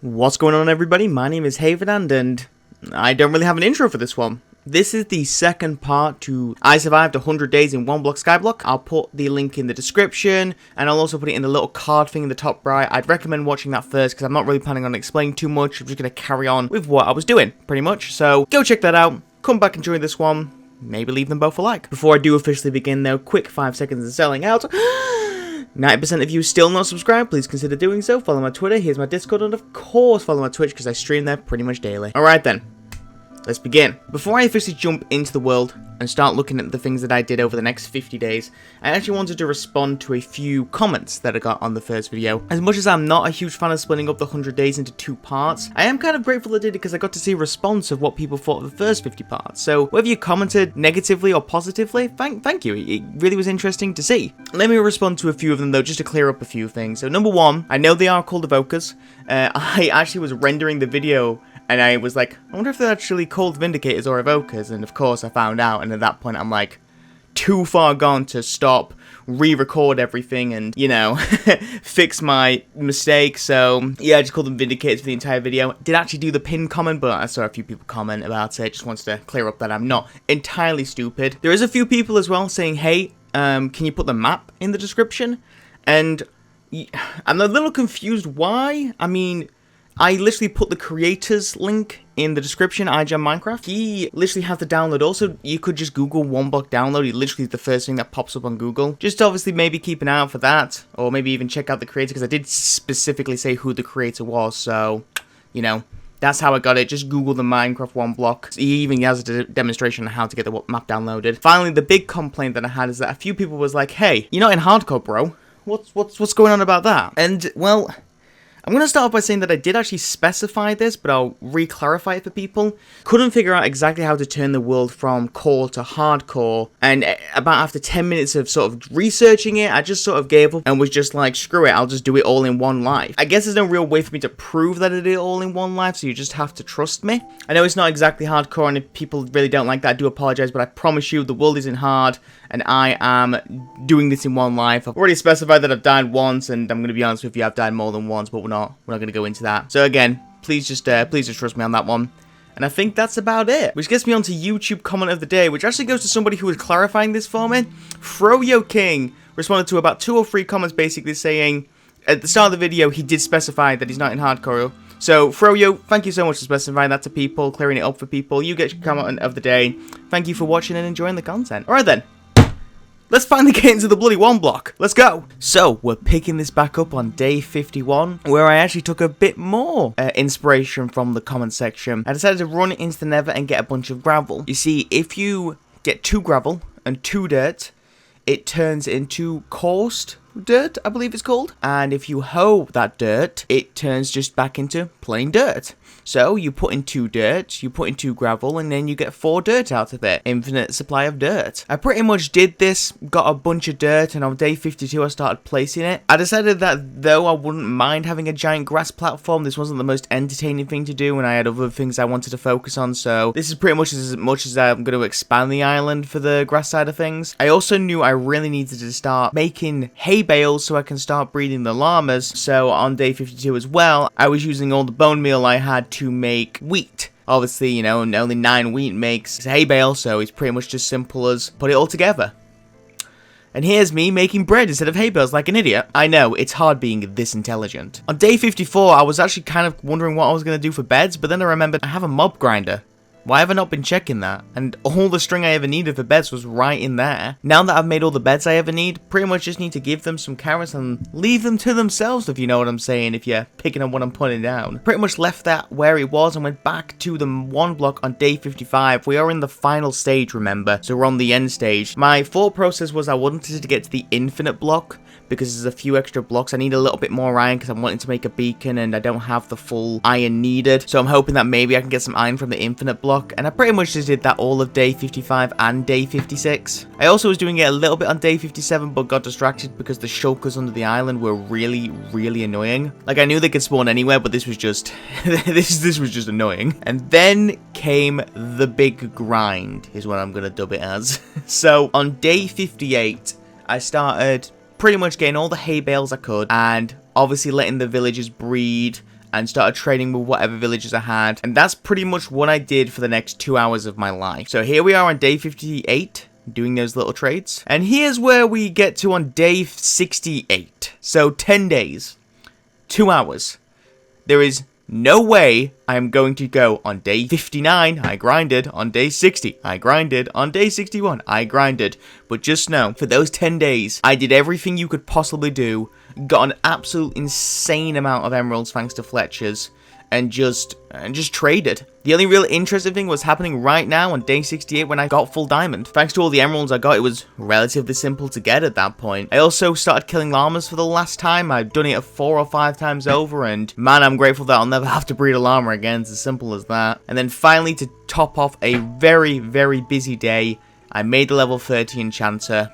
What's going on, everybody? My name is Havenand, and I don't really have an intro for this one. This is the second part to I Survived 100 Days in Oneblock Skyblock. I'll put the link in the description, and I'll also put it in the little card thing in the top right. I'd recommend watching that first, because I'm not really planning on explaining too much. I'm just going to carry on with what I was doing, pretty much. So, go check that out, come back and join this one, maybe leave them both a like. Before I do officially begin, though, quick 5 seconds of selling out. 90% of you still not subscribed, please consider doing so. Follow my Twitter, here's my Discord, and of course follow my Twitch because I stream there pretty much daily. Alright then, let's begin. Before I officially jump into the world and start looking at the things that I did over the next 50 days, I actually wanted to respond to a few comments that I got on the first video. As much as I'm not a huge fan of splitting up the 100 days into 2 parts, I am kind of grateful I did it because I got to see a response of what people thought of the first 50 parts. So whether you commented negatively or positively, thank you. It really was interesting to see. Let me respond to a few of them though, just to clear up a few things. So number one, I know they are called evokers. I actually was rendering the video and I was like, I wonder if they're actually called Vindicators or Evokers, and of course I found out, and at that point I'm like, too far gone to stop, re-record everything, and, you know, fix my mistake, so, yeah, I just called them Vindicators for the entire video. Did actually do the pinned comment, but I saw a few people comment about it, just wanted to clear up that I'm not entirely stupid. There is a few people as well saying, hey, can you put the map in the description? And I'm a little confused why. I mean, I literally put the creator's link in the description, iGen Minecraft. He literally has the download. Also, you could just Google Oneblock download. He literally is the first thing that pops up on Google. Just obviously maybe keep an eye out for that. Or maybe even check out the creator, because I did specifically say who the creator was. So, you know, that's how I got it. Just Google the Minecraft Oneblock. He even has a demonstration on how to get the map downloaded. Finally, the big complaint that I had is that a few people was like, hey, you're not in hardcore, bro. What's going on about that? And, well, I'm going to start off by saying that I did actually specify this, but I'll re-clarify it for people. Couldn't figure out exactly how to turn the world from core to hardcore, and about after 10 minutes of sort of researching it, I just sort of gave up and was just like, screw it, I'll just do it all in one life. I guess there's no real way for me to prove that I did it all in one life, so you just have to trust me. I know it's not exactly hardcore, and if people really don't like that, I do apologize, but I promise you, the world isn't hard, and I am doing this in one life. I've already specified that I've died once, and I'm going to be honest with you, I've died more than once, but we're not going to go into that. So again, please just trust me on that one. And I think that's about it. Which gets me on to YouTube comment of the day, which actually goes to somebody who was clarifying this for me. Froyo King responded to about 2 or 3 comments basically saying, at the start of the video, he did specify that he's not in hardcore. So, Froyo, thank you so much for specifying that to people, clearing it up for people. You get your comment of the day. Thank you for watching and enjoying the content. Alright then. Let's finally get into the bloody Oneblock. Let's go. So, we're picking this back up on day 51, where I actually took a bit more inspiration from the comment section. I decided to run into the Nether and get a bunch of gravel. You see, if you get 2 gravel and 2 dirt, it turns into coursed dirt, I believe it's called. And if you hoe that dirt, it turns just back into plain dirt. So you put in 2 dirt, you put in 2 gravel, and then you get 4 dirt out of it. Infinite supply of dirt. I pretty much did this, got a bunch of dirt, and on day 52 I started placing it. I decided that though I wouldn't mind having a giant grass platform, this wasn't the most entertaining thing to do, and I had other things I wanted to focus on, so this is pretty much as I'm going to expand the island for the grass side of things. I also knew I really needed to start making hay bales so I can start breeding the llamas, so on day 52 as well, I was using all the bone meal I had to make wheat. Obviously, you know, only 9 wheat makes hay bale, so it's pretty much just simple as put it all together. And here's me making bread instead of hay bales like an idiot. I know, it's hard being this intelligent. On day 54, I was actually kind of wondering what I was going to do for beds, but then I remembered I have a mob grinder. Why have I not been checking that? And all the string I ever needed for beds was right in there. Now that I've made all the beds I ever need, pretty much just need to give them some carrots and leave them to themselves, if you know what I'm saying, if you're picking up what I'm putting down. Pretty much left that where it was and went back to the Oneblock on day 55. We are in the final stage, remember, so we're on the end stage. My thought process was I wanted to get to the infinite block, because there's a few extra blocks. I need a little bit more iron because I'm wanting to make a beacon and I don't have the full iron needed. So I'm hoping that maybe I can get some iron from the infinite block. And I pretty much just did that all of day 55 and day 56. I also was doing it a little bit on day 57 but got distracted because the shulkers under the island were really, really annoying. Like I knew they could spawn anywhere, but this was just, this was just annoying. And then came the big grind is what I'm going to dub it as. So on day 58, I started pretty much getting all the hay bales I could and obviously letting the villagers breed and started trading with whatever villagers I had. And that's pretty much what I did for the next 2 hours of my life. So here we are on day 58. Doing those little trades. And here's where we get to on day 68. So 10 days. 2 hours. There is no way I'm going to go on day 59, I grinded. On day 60, I grinded. On day 61, I grinded. But just know, for those 10 days, I did everything you could possibly do. Got an absolute insane amount of emeralds thanks to Fletcher's. And just traded. The only real interesting thing was happening right now on day 68 when I got full diamond. Thanks to all the emeralds I got, it was relatively simple to get at that point. I also started killing llamas for the last time. I've done it 4 or 5 times over, and man, I'm grateful that I'll never have to breed a llama again. It's as simple as that. And then finally, to top off a very, very busy day, I made the level 30 enchanter.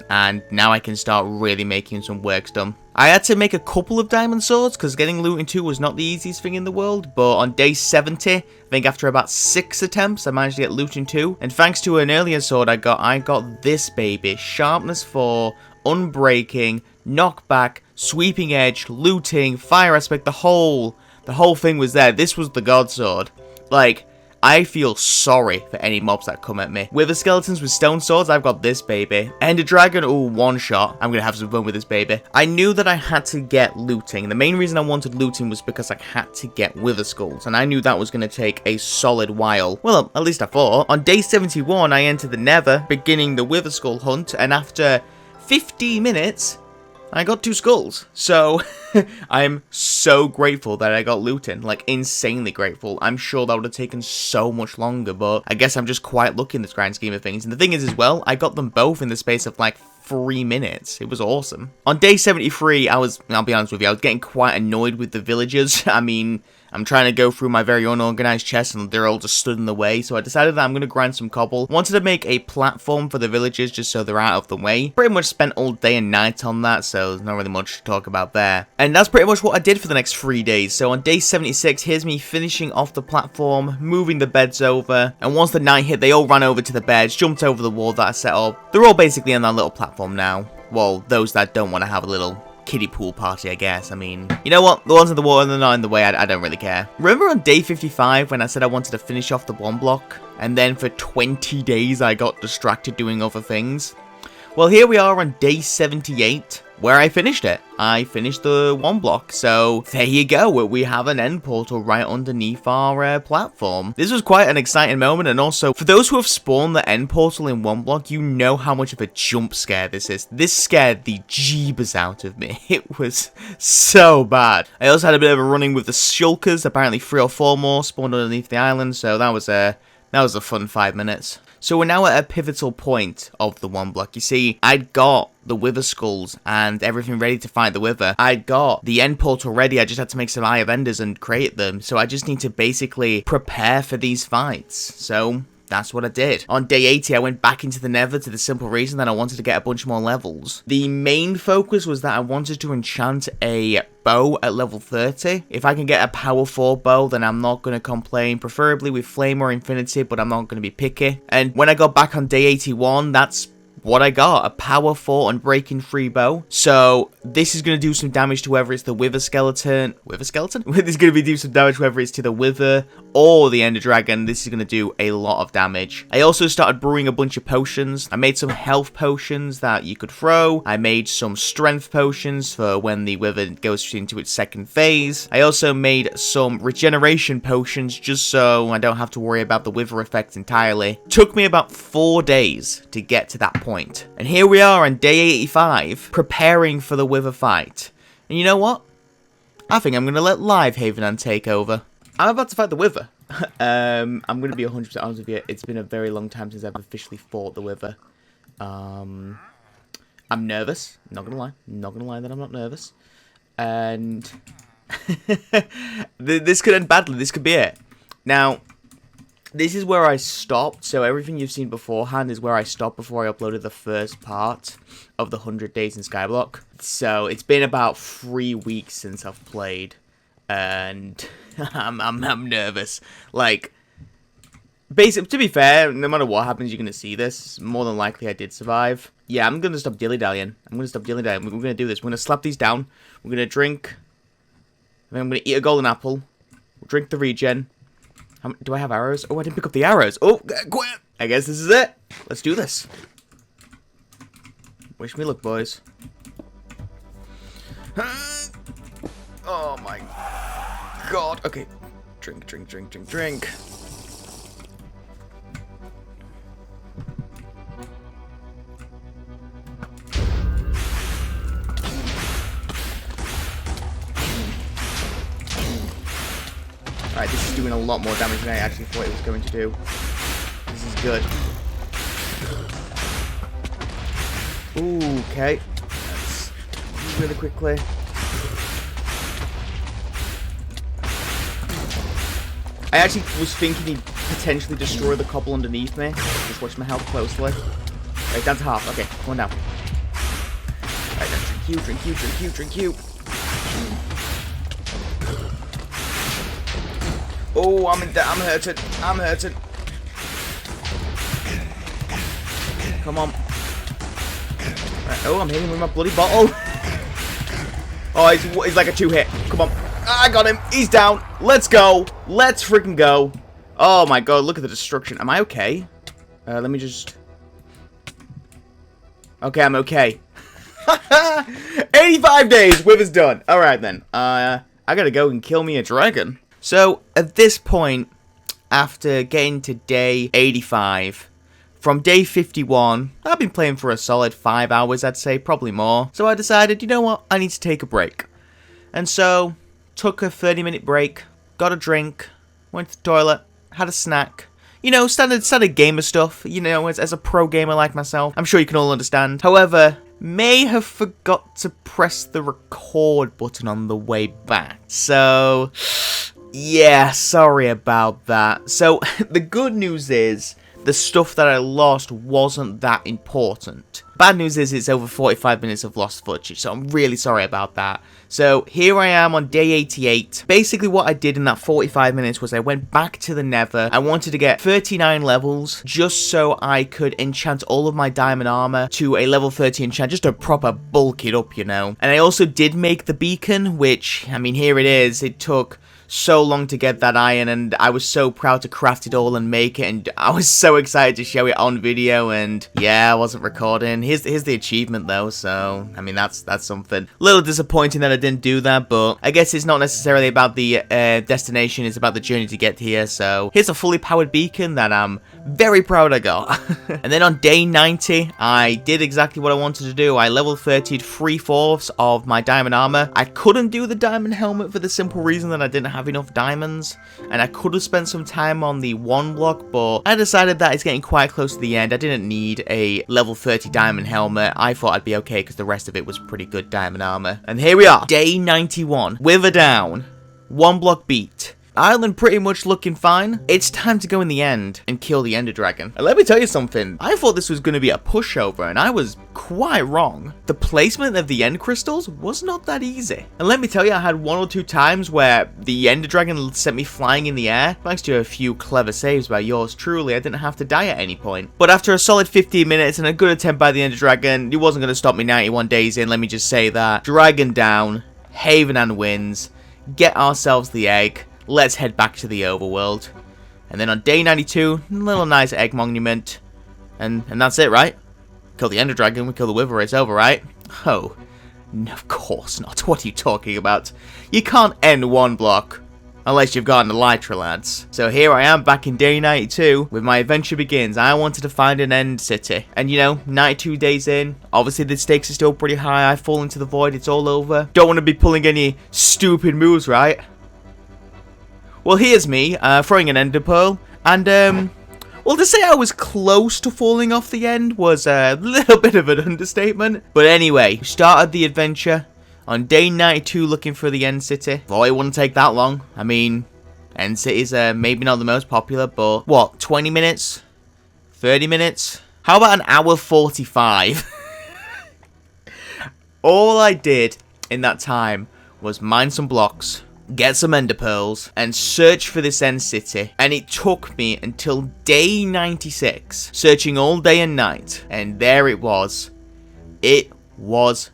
And now I can start really making some work done. I had to make a couple of diamond swords because getting loot in 2 was not the easiest thing in the world. But on day 70, I think after about 6 attempts, I managed to get loot in 2. And thanks to an earlier sword I got this baby. Sharpness 4, unbreaking, knockback, sweeping edge, looting, fire aspect, the whole thing was there. This was the god sword. Like, I feel sorry for any mobs that come at me. With the skeletons with stone swords, I've got this baby. Enderdragon, ooh, one shot. I'm gonna have some fun with this baby. I knew that I had to get looting. The main reason I wanted looting was because I had to get wither skulls, and I knew that was gonna take a solid while. Well, at least I thought. On day 71, I entered the Nether, beginning the wither skull hunt, and after 50 minutes, I got 2 skulls. So, I'm so grateful that I got looting. Like, insanely grateful. I'm sure that would have taken so much longer, but I guess I'm just quite lucky in this grand scheme of things. And the thing is as well, I got them both in the space of like 3 minutes. It was awesome. On day 73, I'll be honest with you, I was getting quite annoyed with the villagers. I mean, I'm trying to go through my very unorganized chests and they're all just stood in the way. So I decided that I'm going to grind some cobble. Wanted to make a platform for the villagers just so they're out of the way. Pretty much spent all day and night on that, so there's not really much to talk about there. And that's pretty much what I did for the next 3 days. So on day 76, here's me finishing off the platform, moving the beds over. And once the night hit, they all ran over to the beds, jumped over the wall that I set up. They're all basically on that little platform now. Well, those that don't want to have a little kiddie pool party, I guess. I mean, you know what? The ones in the water, they're not in the way. I don't really care. Remember on day 55 when I said I wanted to finish off the one block? And then for 20 days I got distracted doing other things? Well, here we are on day 78, where I finished it. I finished the one block, so there you go. We have an end portal right underneath our platform. This was quite an exciting moment, and also, for those who have spawned the end portal in one block, you know how much of a jump scare this is. This scared the jeebus out of me. It was so bad. I also had a bit of a running with the shulkers. Apparently 3 or 4 more spawned underneath the island, so that was a fun 5 minutes. So we're now at a pivotal point of the one block. You see, I'd got the wither skulls and everything ready to fight the wither. I'd got the end portal ready. I just had to make some Eye of Enders and create them. So I just need to basically prepare for these fights. So that's what I did. On day 80, I went back into the Nether to the simple reason that I wanted to get a bunch more levels. The main focus was that I wanted to enchant a bow at level 30. If I can get a power 4 bow, then I'm not going to complain. Preferably with flame or infinity, but I'm not going to be picky. And when I got back on day 81, that's what I got, a power 4 unbreaking 3 bow. So this is going to do some damage to whether it's the wither skeleton. Wither skeleton? This is going to do some damage whether it's to the wither or the Enderdragon. This is going to do a lot of damage. I also started brewing a bunch of potions. I made some health potions that you could throw. I made some strength potions for when the wither goes into its second phase. I also made some regeneration potions just so I don't have to worry about the wither effect entirely. Took me about 4 days to get to that point. And here we are on day 85, preparing for the wither fight. And you know what? I think I'm going to let Live Haven take over. I'm about to fight the wither. I'm going to be 100% honest with you. It's been a very long time since I've officially fought the wither. I'm nervous. Not going to lie. Not going to lie that I'm not nervous. And this could end badly. This could be it. Now, this is where I stopped, so everything you've seen beforehand is where I stopped before I uploaded the first part of the 100 days in Skyblock. So it's been about 3 weeks since I've played, and I'm nervous. Like, basically, to be fair, no matter what happens, you're going to see this. More than likely, I did survive. Yeah, I'm going to stop dilly-dallying. We're going to do this. We're going to slap these down. We're going to drink. Then I'm going to eat a golden apple. Drink the regen. Do I have arrows? Oh, I didn't pick up the arrows. Oh, quit. I guess this is it. Let's do this. Wish me luck, boys. Oh my god. Okay. Drink, drink, drink, drink, drink. Alright, this is doing a lot more damage than I actually thought it was going to do. This is good. Ooh, okay. Let's really quickly. I actually was thinking he'd potentially destroy the cobble underneath me. Just watch my health closely. Right, down to half. Okay, come on down. Alright, then drink you, drink you, drink you, drink you. Oh, I'm hurting. I'm hurting. Come on. Right, oh, I'm hitting with my bloody bottle. Oh, he's like a 2-hit. Come on. I got him. He's down. Let's go. Let's freaking go. Oh my god, look at the destruction. Am I okay? Let me just... Okay, I'm okay. 85 days. Wither's done. Alright then. I gotta go and kill me a dragon. So, at this point, after getting to day 85, from day 51, I've been playing for a solid 5 hours, I'd say, probably more. So I decided, you know what, I need to take a break. And so, took a 30-minute break, got a drink, went to the toilet, had a snack. You know, standard gamer stuff, you know, as a pro gamer like myself. I'm sure you can all understand. However, may have forgot to press the record button on the way back. So... yeah, sorry about that. So, the good news is, the stuff that I lost wasn't that important. Bad news is it's over 45 minutes of lost footage, so I'm really sorry about that. So, here I am on day 88. Basically what I did in that 45 minutes was I went back to the Nether. I wanted to get 39 levels, just so I could enchant all of my diamond armor to a level 30 enchant, just to proper bulk it up, you know. And I also did make the beacon, which, I mean, here it is. It took so long to get that iron, and I was so proud to craft it all and make it, and I was so excited to show it on video, and yeah, I wasn't recording. Here's the achievement though, so I mean that's something. A little disappointing that I didn't do that, but I guess it's not necessarily about the destination, it's about the journey to get here. So here's a fully powered beacon that I'm very proud I got. And then on day 90, I did exactly what I wanted to do. I level 30'd 3/4 of my diamond armor. I couldn't do the diamond helmet for the simple reason that I didn't have enough diamonds, and I could have spent some time on the one block, but I decided that it's getting quite close to the end. I didn't need a level 30 diamond helmet. I thought I'd be okay because the rest of it was pretty good diamond armor. And here we are, day 91. Wither down, 1 block beat. Island pretty much looking fine. It's time to go in the end and kill the Enderdragon. And let me tell you something. I thought this was going to be a pushover, and I was quite wrong. The placement of the end crystals was not that easy. And let me tell you, I had 1 or 2 times where the Enderdragon sent me flying in the air. Thanks to a few clever saves by yours truly, I didn't have to die at any point. But after a solid 15 minutes and a good attempt by the Enderdragon, it wasn't going to stop me 91 days in, let me just say that. Dragon down, Haven wins, get ourselves the egg. Let's head back to the overworld. And then on day 92, a little nice egg monument. And that's it, right? Kill the Enderdragon, we kill the Wither, it's over, right? Oh, no, of course not. What are you talking about? You can't end 1 block unless you've got an elytra, lads. So here I am back in day 92, with my adventure begins. I wanted to find an end city. And you know, 92 days in, obviously the stakes are still pretty high. I fall into the void, it's all over. Don't want to be pulling any stupid moves, right? Well, here's me, throwing an ender pearl, and, well, to say I was close to falling off the end was a little bit of an understatement. But anyway, started the adventure on day 92 looking for the end city. Thought it wouldn't take that long. I mean, end cities are maybe not the most popular, but, what, 20 minutes? 30 minutes? How about an hour 45? All I did in that time was mine some blocks, get some ender pearls, and search for this end city. And it took me until day 96, searching all day and night. And there it was. It was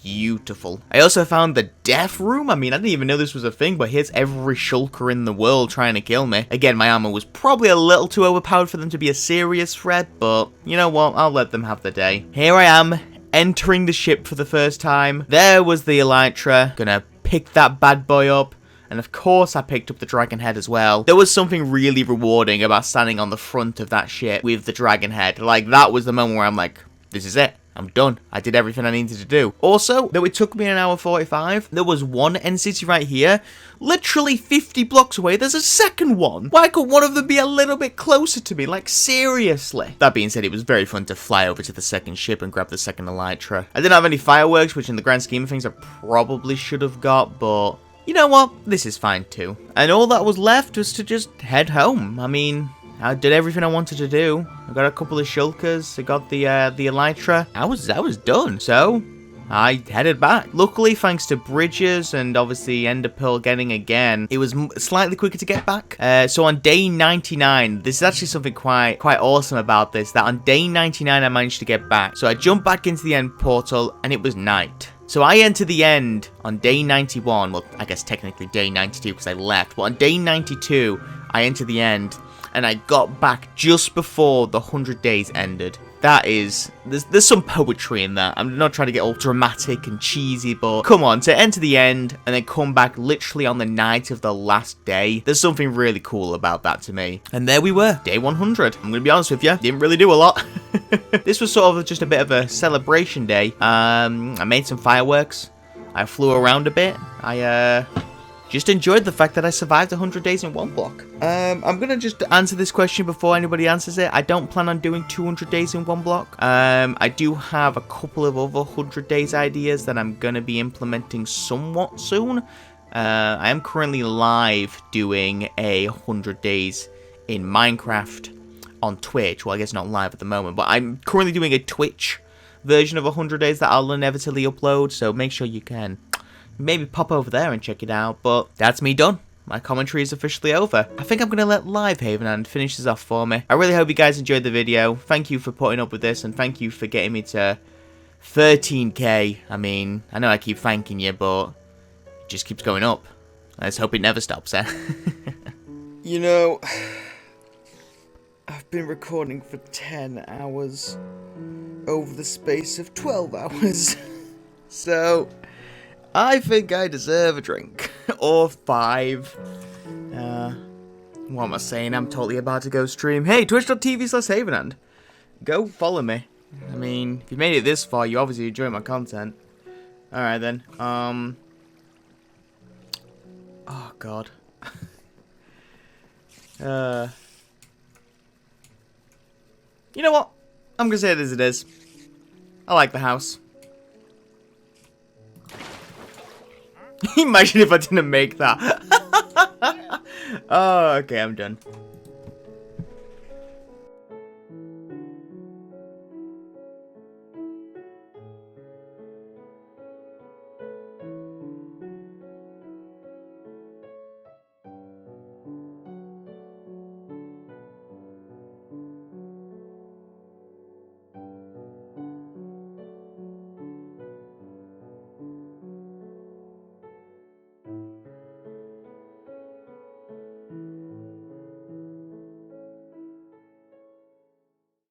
beautiful. I also found the death room. I mean, I didn't even know this was a thing, but here's every shulker in the world trying to kill me. Again, my armor was probably a little too overpowered for them to be a serious threat, but you know what? I'll let them have the day. Here I am, entering the ship for the first time. There was the elytra. Gonna pick that bad boy up. And of course I picked up the dragon head as well. There was something really rewarding about standing on the front of that ship with the dragon head. Like, that was the moment where I'm like, this is it. I'm done. I did everything I needed to do. Also, though it took me an hour 45, there was one end city right here. Literally 50 blocks away, there's a second one. Why could one of them be a little bit closer to me? Like, seriously. That being said, it was very fun to fly over to the second ship and grab the second elytra. I didn't have any fireworks, which in the grand scheme of things I probably should have got, but you know what? This is fine too. And all that was left was to just head home. I mean, I did everything I wanted to do. I got a couple of shulkers. I got the elytra. I was done. So I headed back. Luckily, thanks to bridges and obviously Ender Pearl getting again, it was slightly quicker to get back. So on day 99, this is actually something quite awesome about this. That on day 99, I managed to get back. So I jumped back into the end portal, and it was night. So I entered the end on day 91, well, I guess technically day 92 because I left, but on day 92, I entered the end, and I got back just before the 100 days ended. That is, there's some poetry in that. I'm not trying to get all dramatic and cheesy, but come on, to enter the end and then come back literally on the night of the last day, there's something really cool about that to me. And there we were, day 100. I'm going to be honest with you, didn't really do a lot. This was sort of just a bit of a celebration day. I made some fireworks. I flew around a bit. I just enjoyed the fact that I survived 100 days in one block. I'm going to just answer this question before anybody answers it. I don't plan on doing 200 days in one block. I do have a couple of other 100 days ideas that I'm going to be implementing somewhat soon. I am currently live doing a 100 days in Minecraft on Twitch. Well, I guess not live at the moment, but I'm currently doing a Twitch version of 100 days that I'll inevitably upload, so make sure you can maybe pop over there and check it out. But that's me done. My commentary is officially over. I think I'm going to let Live Havenhand finish this off for me. I really hope you guys enjoyed the video. Thank you for putting up with this, and thank you for getting me to 13k. I mean, I know I keep thanking you, but it just keeps going up. Let's hope it never stops, eh? You know, I've been recording for 10 hours over the space of 12 hours. So I think I deserve a drink. Or 5. What am I saying? I'm totally about to go stream. Hey, twitch.tv/Havenhand. Go follow me. I mean, if you made it this far, you obviously enjoy my content. Alright then. Oh god. You know what? I'm gonna say it as it is. I like the house. Imagine if I didn't make that. Oh, okay, I'm done.